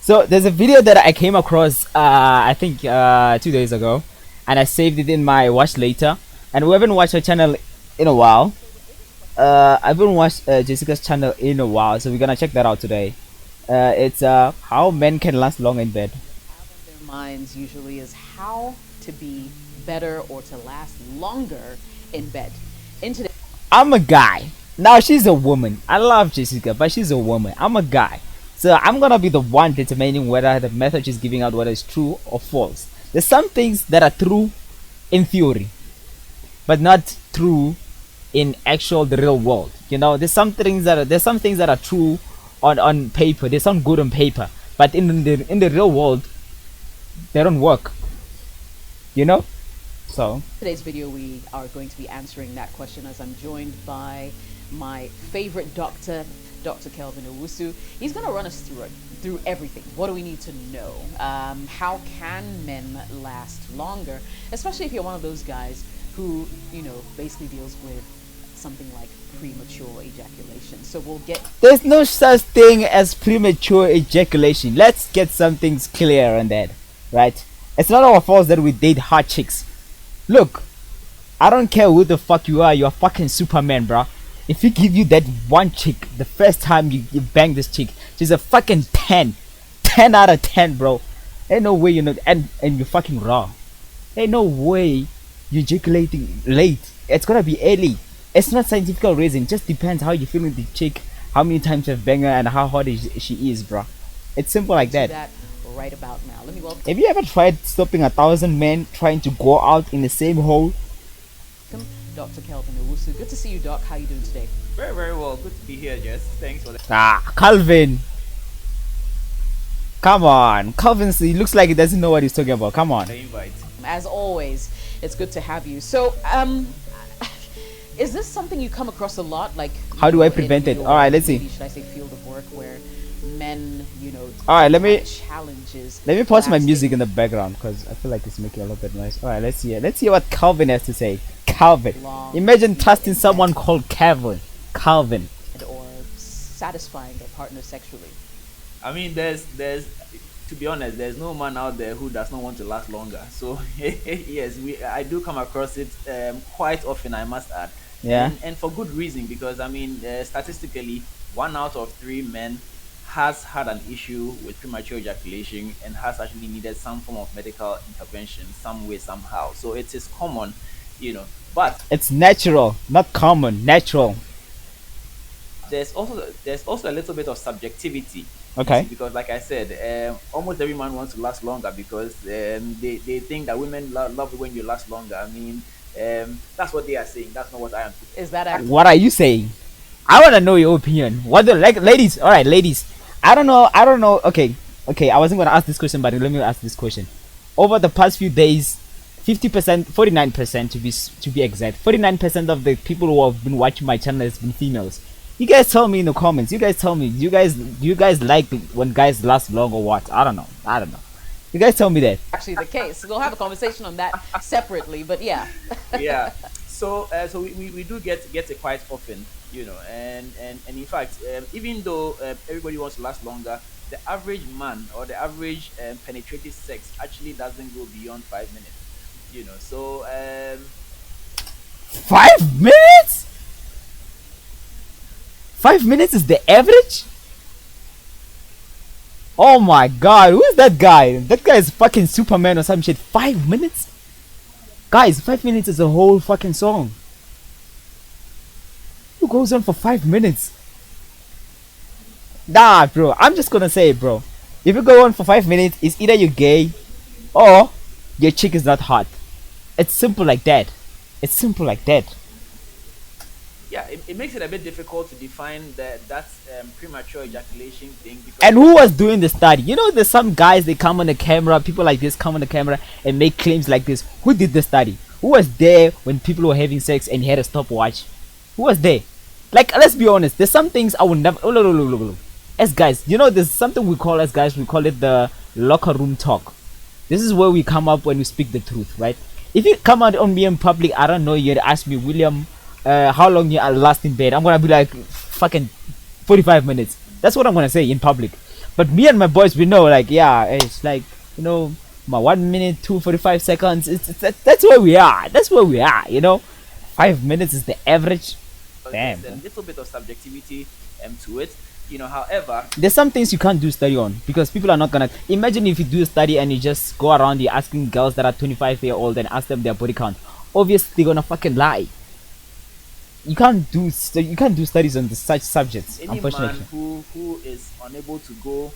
So there's a video that I came across, I think 2 days ago, and I saved it in my watch later. And we haven't watched her channel in a while. I haven't watched Jessica's channel in a while, so we're gonna check that out today. It's how men can last long in bed. On their minds usually is how to be better or to last longer in bed. In today, I'm a guy. Now she's a woman. I love Jessica, but she's a woman. I'm a guy. So I'm gonna be the one determining whether the method she's giving out whether it's true or false. There's some things that are true in theory, but not true in actual the real world. You know, there's some things that are true on paper. They sound good on paper, but in the real world, they don't work. You know, so today's video, we are going to be answering that question as I'm joined by my favorite doctor, Dr. Kelvin Owusu. He's going to run us through everything. What do we need to know? How can men last longer, especially if you're one of those guys who, basically deals with something like premature ejaculation. So we'll get... There's no such thing as premature ejaculation. Let's get some things clear on that, right? It's not our fault that we date hot chicks. Look, I don't care who the fuck you are. You're fucking Superman, bro. If you give you that one chick the first time you bang this chick, she's a fucking 10 out of 10, bro. Ain't no way and you're fucking raw. Ain't no way you're ejaculating late. It's gonna be early. It's not scientific reason. It just depends how you feel with the chick, how many times you've banged her, and how hot she is, bro. It's simple like that. Right about now. Let me welcome. Have you ever tried stopping 1,000 men trying to go out in the same hole? Dr. Kelvin Owusu. Good to see you, Doc. How you doing today? Very, very well. Good to be here, Jess. Thanks for the... Calvin. Come on. Calvin, he looks like he doesn't know what he's talking about. Come on. invite. As always, it's good to have you. So, is this something you come across a lot? Like, how do I prevent it? All right, let's see. Should I say field of work where men, all right, let me pause my lasting. music in the background because I feel like it's making a little bit noise. All right, let's see what Calvin has to say. Calvin, imagine trusting someone called Calvin. Or satisfying their partner sexually. I mean, there's to be honest, there's no man out there who does not want to last longer. So yes, I do come across it quite often, I must add. Yeah. And for good reason, because I mean, statistically, 1 out of 3 men has had an issue with premature ejaculation and has actually needed some form of medical intervention some way somehow. So it is common, but it's natural, not common, natural. There's also a little bit of subjectivity. Okay. Because like I said, almost every man wants to last longer because they think that women love it when you last longer. I mean, that's what they are saying. That's not what I am saying. Is that what are you saying? I want to know your opinion. What the ladies? All right, ladies. I don't know. Okay. I wasn't gonna ask this question, but let me ask this question. Over the past few days, 50%, 49% to be exact, 49% of the people who have been watching my channel has been females. You guys tell me in the comments. You guys tell me. Do you guys like when guys last long or what? I don't know. You guys tell me that. Actually, the case. We'll have a conversation on that separately. But yeah. Yeah. So we do get it quite often. And in fact, even though everybody wants to last longer, the average man or the average penetrative sex actually doesn't go beyond 5 minutes. So 5 minutes? 5 minutes is the average? Oh my god, who is that guy? That guy is fucking Superman or some shit. 5 minutes? Guys, 5 minutes is a whole fucking song. Who goes on for 5 minutes? Nah, bro. I'm just gonna say it, bro. If you go on for 5 minutes, it's either you're gay or your chick is not hot. It's simple like that. Yeah, it makes it a bit difficult to define that premature ejaculation thing. And who was doing the study? There's some guys, they come on the camera, people like this come on the camera and make claims like this. Who did the study? Who was there when people were having sex and he had a stopwatch? Who was there? Like, let's be honest, there's some things I would never... Oh, look. As guys, there's something we call it the locker room talk. This is where we come up when we speak the truth, right? If you come out on me in public, I don't know, you'd ask me, William, how long you are last in bed? I'm gonna be like, fucking 45 minutes. That's what I'm gonna say in public. But me and my boys, we know, like, yeah, it's like, you know, my 1 minute, 2:45 seconds. That's where we are. That's where we are. 5 minutes is the average. Damn, There's a bro. little bit of subjectivity to it. However, There's some things you can't do study on because people are not gonna imagine if you do a study and you just go around you asking girls that are 25-year-old and ask them their body count. Obviously, they're gonna fucking lie. You can't do studies on such subjects, any man unfortunately. who is unable to go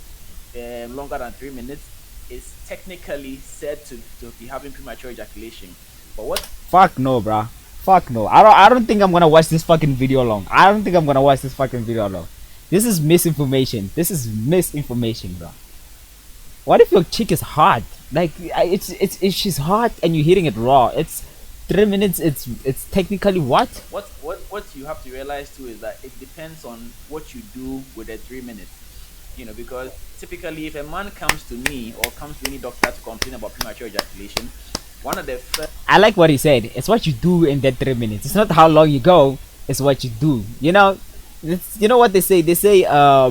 longer than 3 minutes is technically said to be having premature ejaculation. But what Fuck no, bruh. Fuck no. I don't think I'm gonna watch this fucking video long. I don't think I'm gonna watch this fucking video long. This is misinformation. This is misinformation, bro. What if your chick is hot? Like, it's she's hot and you're hitting it raw. It's 3 minutes. It's technically what? what you have to realize too is that it depends on what you do with the 3 minutes. Because typically if a man comes to me or comes to any doctor to complain about premature ejaculation, one of the first I like what he said. It's what you do in that 3 minutes. It's not how long you go. It's what you do. You know what they say. They say I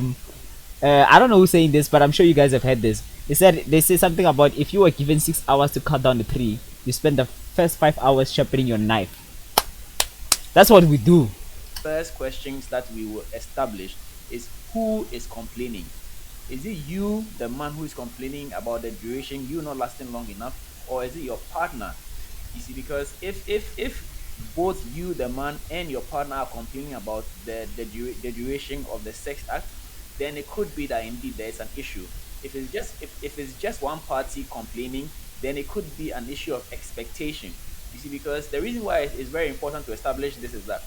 don't know who's saying this, but I'm sure you guys have heard this. They say something about if you were given 6 hours to cut down the tree, you spend the first 5 hours sharpening your knife. That's what we do. first questions that we will establish is who is complaining. Is it you, the man, who is complaining about the duration, you not lasting long enough, or is it your partner? You see, because if both you, the man, and your partner are complaining about the duration of the sex act, then it could be that indeed there is an issue. If it's just one party complaining, then it could be an issue of expectation. You see, because the reason why it's very important to establish this is that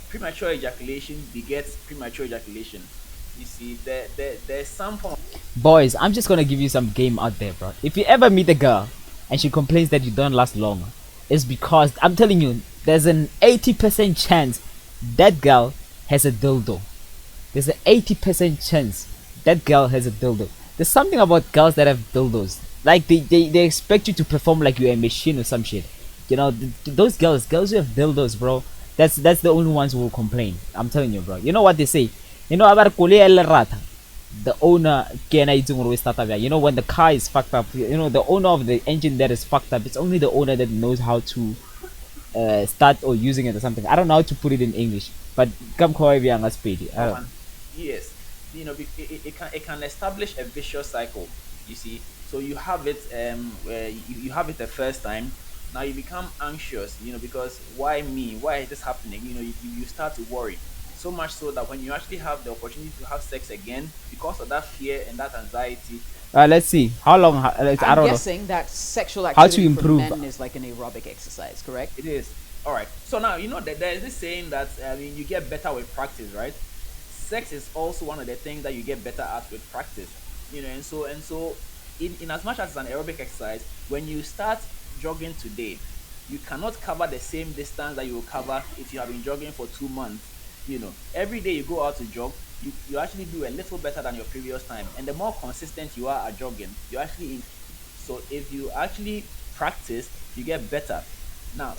premature ejaculation begets premature ejaculation. You see, there's some form of Boys, I'm just gonna give you some game out there, bro. If you ever meet a girl and she complains that you don't last long, it's because I'm telling you, there's an 80% chance that girl has a dildo. There's an 80% chance that girl has a dildo. There's something about girls that have dildos. Like they expect you to perform like you're a machine or some shit. Those girls who have dildos, bro. That's the only ones who will complain. I'm telling you, bro. You know what they say? About koloi ya lerata, the owner can when the car is fucked up, the owner of the engine that is fucked up, it's only the owner that knows how to start or using it or something. I don't know how to put it in English, but come speed. yes, it can establish a vicious cycle. You see, so you have it you have it the first time. Now you become anxious, because why me? Why is this happening? You start to worry. So much so that when you actually have the opportunity to have sex again, because of that fear and that anxiety, Let's see how long. I I'm don't know guessing that sexual how to activity for improve. men is like an aerobic exercise, correct? it is. All right. So now that there is this saying that you get better with practice, right? Sex is also one of the things that you get better at with practice. And so in as much as it's an aerobic exercise, when you start jogging today, you cannot cover the same distance that you will cover if you have been jogging for 2 months. Every day you go out to jog, you actually do a little better than your previous time, and the more consistent you are at jogging, you actually so if you actually practice, you get better. Now,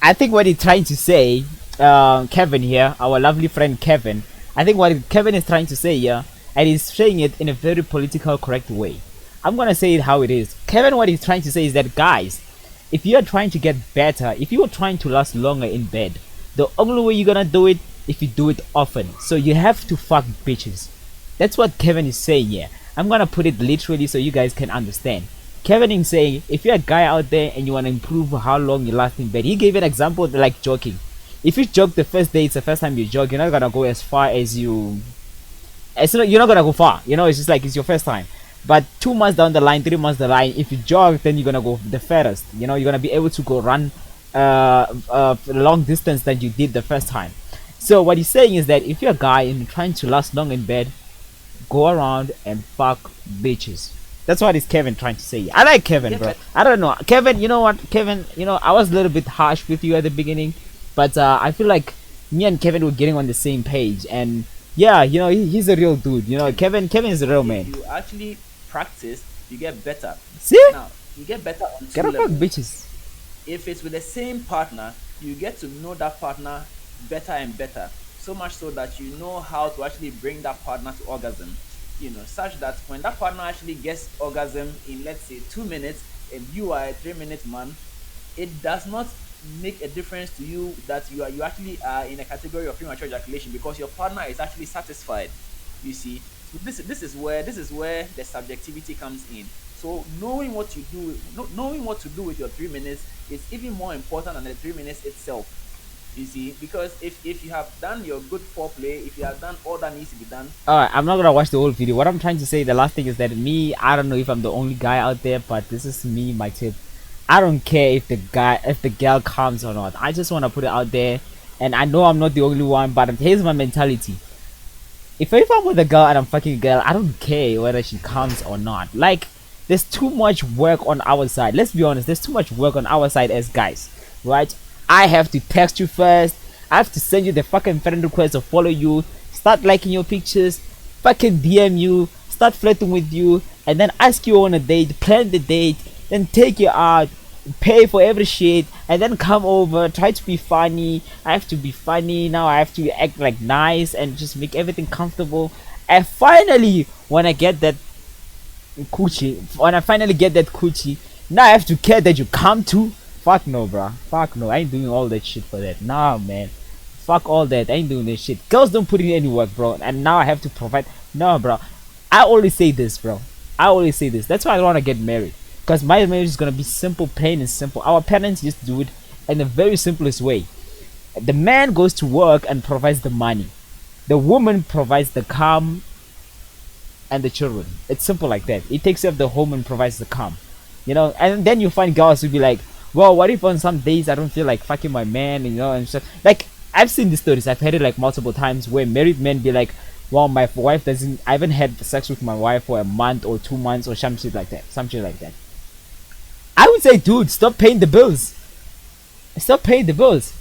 I think what he's trying to say, Kevin here, our lovely friend Kevin. I think what Kevin is trying to say here, and he's saying it in a very political correct way. I'm gonna say it how it is. Kevin, what he's trying to say is that, guys, if you are trying to get better, if you are trying to last longer in bed, the only way you're gonna do it if you do it often. So you have to fuck bitches. That's what Kevin is saying here. I'm gonna put it literally so you guys can understand. Kevin is saying if you're a guy out there and you wanna improve how long you last in bed, he gave an example like jogging. If you jog the first day, it's the first time you jog, you're not gonna go as far as you're not gonna go far. It's just like it's your first time. But 2 months down the line, 3 months down the line, if you jog, then you're gonna go the furthest. You're gonna be able to go run long distance than you did the first time. So what he's saying is that if you're a guy and you're trying to last long in bed, go around and fuck bitches. That's what is Kevin trying to say. I like Kevin, yeah, bro. but I don't know, Kevin. You know what, Kevin? I was a little bit harsh with you at the beginning, but I feel like me and Kevin were getting on the same page, and yeah, he's a real dude. Kevin is a real if man. you actually practice, you get better. See, Now, you get better on two gotta fuck levels. bitches. If it's with the same partner, you get to know that partner better and better. So much so that you know how to actually bring that partner to orgasm. such that when that partner actually gets orgasm in, let's say, 2 minutes, and you are a 3 minute man, it does not make a difference to you that you actually are in a category of premature ejaculation, because your partner is actually satisfied. You see, so this is where the subjectivity comes in. So knowing what you do, knowing what to do with your 3 minutes is even more important than the 3 minutes itself. You see, because if you have done your good foreplay, if you have done all that needs to be done. Alright, I'm not gonna watch the whole video. What I'm trying to say, the last thing is that me, I don't know if I'm the only guy out there, but this is me, my tip. I don't care if the girl comes or not. I just want to put it out there, and I know I'm not the only one, but here's my mentality. If I'm with a girl and I'm fucking a girl, I don't care whether she comes or not. Like, there's too much work on our side. Let's be honest, there's too much work on our side as guys, right? I have to text you first. I have to send you the fucking friend request or follow you, start liking your pictures, fucking DM you, start flirting with you, and then ask you on a date, plan the date, then take you out, pay for every shit, and then come over, try to be funny. I have to be funny now. I have to act like nice and just make everything comfortable. And finally, when I get that coochie, now I have to care that you come too. Fuck no, bro. Fuck no. I ain't doing all that shit for that. Nah, man. Fuck all that. I ain't doing that shit. Girls don't put in any work, bro. And now I have to provide. No, bro. I always say this, bro. I always say this. That's why I don't want to get married. Because my marriage is going to be simple, plain and simple. Our parents used to do it in the very simplest way. The man goes to work and provides the money. The woman provides the calm and the children. It's simple like that. He takes care of the home and provides the calm. And then you find girls who be like, well, what if on some days I don't feel like fucking my man, and stuff. Like, I've seen these stories. I've heard it like multiple times where married men be like, well, my wife doesn't, I haven't had sex with my wife for a month or 2 months or some shit like that. Some shit like that. I would say, dude, stop paying the bills. Stop paying the bills.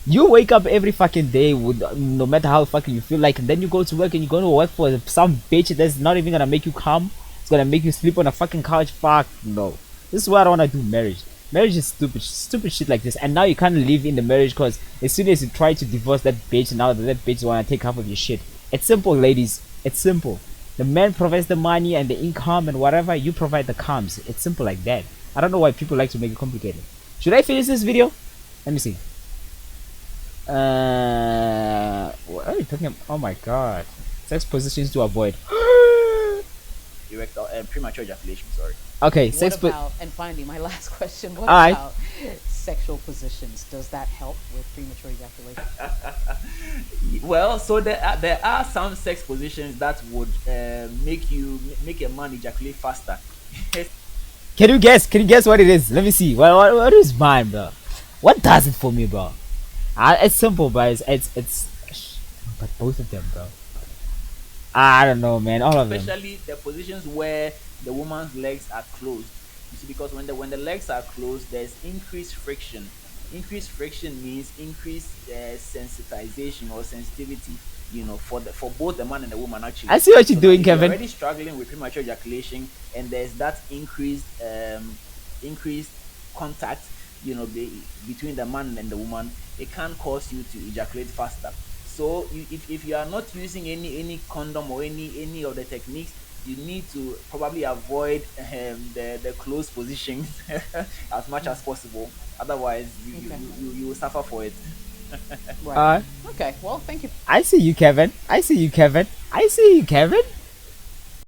You wake up every fucking day with no matter how fucking you feel like, and then you go to work and you go to work for some bitch that's not even gonna make you come. It's gonna make you sleep on a fucking couch. Fuck no. This is why I don't wanna do marriage. Marriage is stupid shit like this. And now you can't live in the marriage because as soon as you try to divorce that bitch, now that bitch wanna take half of your shit. It's simple, ladies. It's simple. The man provides the money and the income and whatever, you provide the comes. It's simple like that. I don't know why people like to make it complicated. Should I finish this video? Let me see. What are you talking about? Oh my god. Sex positions to avoid. Erectile premature ejaculation. Sorry. Okay, What about, and finally, my last question, what Alright. about sexual positions? Does that help with premature ejaculation? Well, so there are some sex positions that would make a man ejaculate faster. Can you guess? Can you guess what it is? Let me see. What is mine, bro? What does it for me, bro? It's simple, but it's but both of them, bro. I don't know, man. All of them. Especially the positions where the woman's legs are closed. You see, because when the legs are closed, there's increased friction. Increased friction means increased sensitization or sensitivity. For both the man and the woman actually. I see what you're doing, if Kevin. You're already struggling with premature ejaculation, and there's that increased contact, between the man and the woman. It can cause you to ejaculate faster. So if you are not using any condom or any of the techniques, you need to probably avoid the closed positions as much as possible. Otherwise, you will suffer for it. Right. Okay. Well, thank you. I see you, Kevin. I see you, Kevin. I see you, Kevin.